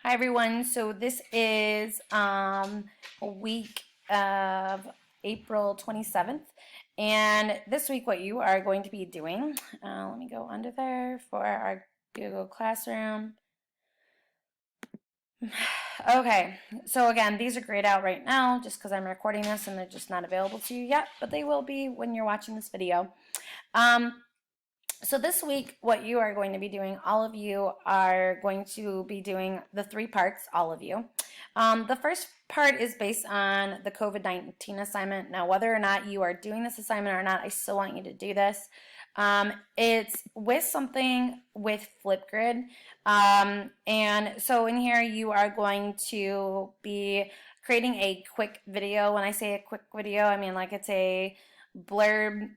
Hi everyone. So this is a week of April 27th, and this week what you are going to be doing, let me go under there for our Google Classroom. Okay, so again, these are grayed out right now just because I'm recording this and they're just not available to you yet, but they will be when you're watching this video. So this week, what you are going to be doing, all of you are going to be doing the 3 parts, all of you. The first part is based on the COVID-19 assignment. Now, whether or not you are doing this assignment or not, I still want you to do this. It's with something with Flipgrid. And so in here, you are going to be creating a quick video. When I say a quick video, I mean like it's a blurb,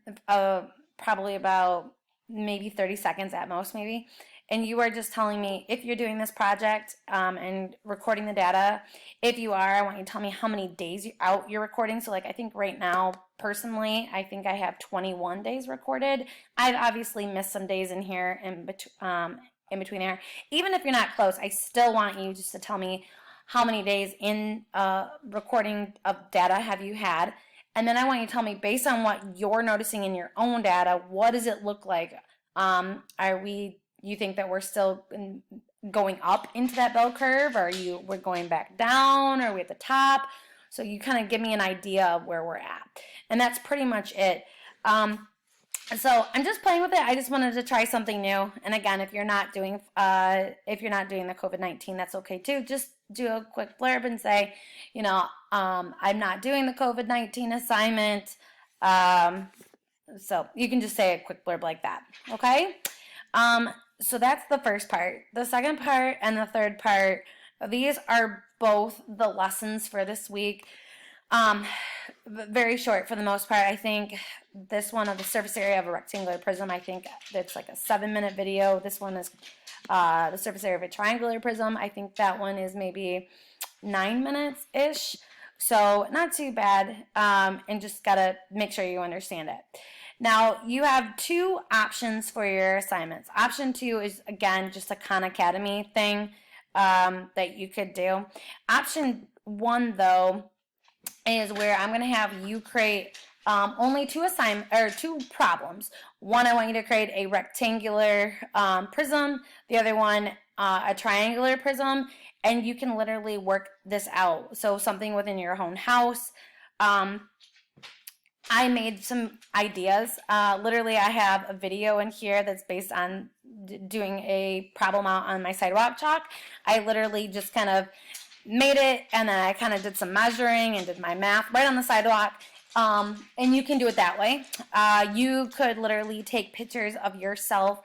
probably about maybe 30 seconds at most, maybe. And you are just telling me if you're doing this project and recording the data. If you are, I want you to tell me how many days out you're recording. So like I think right now, personally, I think I have 21 days recorded. I've obviously missed some days in here in between there. Even if you're not close, I still want you just to tell me how many days in recording of data have you had. And then I want you to tell me, based on what you're noticing in your own data, what does it look like? You think that we're still going up into that bell curve? Or we're going back down? Or are we at the top? So you kind of give me an idea of where we're at. And that's pretty much it. So I'm just playing with it. I just wanted to try something new. And again, if you're not doing the COVID-19, that's okay too. Just do a quick blurb and say, I'm not doing the COVID-19 assignment. So you can just say a quick blurb like that. Okay. So that's the first part. The second part and the third part, these are both the lessons for this week. Very short for the most part. I think this one of the surface area of a rectangular prism, I think it's like a 7-minute video. This one is the surface area of a triangular prism. I think that one is maybe 9 minutes-ish. So not too bad, and just gotta make sure you understand it. Now, you have 2 options for your assignments. Option 2 is, again, just a Khan Academy thing that you could do. Option 1, though, is where I'm going to have you create only 2 problems. One, I want you to create a rectangular prism. The other one, a triangular prism. And you can literally work this out. So something within your own house. I made some ideas. Literally, I have a video in here that's based on doing a problem out on my sidewalk chalk. I literally just kind of made it, and then I kind of did some measuring and did my math right on the sidewalk. And you can do it that way. You could literally take pictures of yourself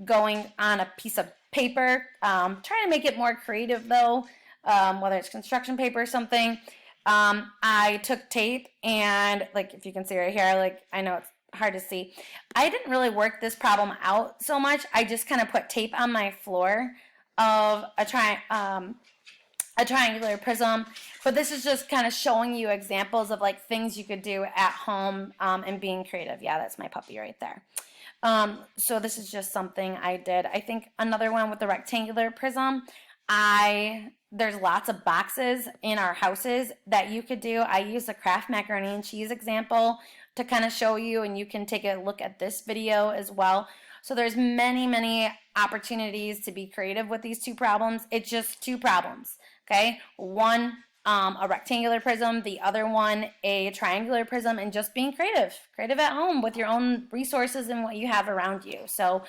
going on a piece of paper. Try to make it more creative though, whether it's construction paper or something. I took tape and, like, if you can see right here, like, I know it's hard to see. I didn't really work this problem out so much. I just kind of put tape on my floor of a triangular prism, but this is just kind of showing you examples of like things you could do at home and being creative. Yeah, that's my puppy right there. So this is just something I did. I think another one with the rectangular prism, there's lots of boxes in our houses that you could do. I use the Kraft macaroni and cheese example to kind of show you, and you can take a look at this video as well. So there's many opportunities to be creative with these 2 problems. It's just 2 problems, okay? One, a rectangular prism, the other one, a triangular prism, and just being creative at home with your own resources and what you have around you. So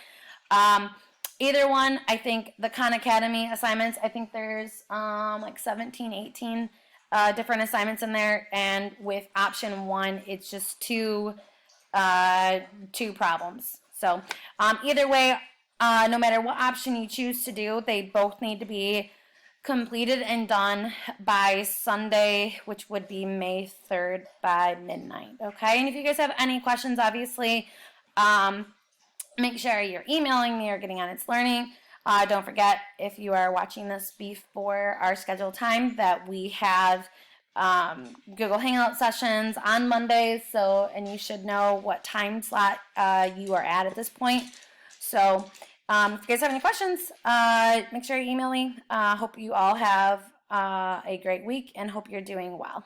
either one, I think the Khan Academy assignments, I think there's like 17, 18 different assignments in there, and with option 1, it's just 2 problems. So either way, no matter what option you choose to do, they both need to be completed and done by Sunday, which would be May 3rd by midnight. Okay, and if you guys have any questions, obviously, make sure you're emailing me or getting on It's Learning. Don't forget, if you are watching this before our scheduled time, that we have Google Hangout sessions on Mondays, and you should know what time slot you are at this point. So If you guys have any questions, make sure you email me. Hope you all have a great week and hope you're doing well.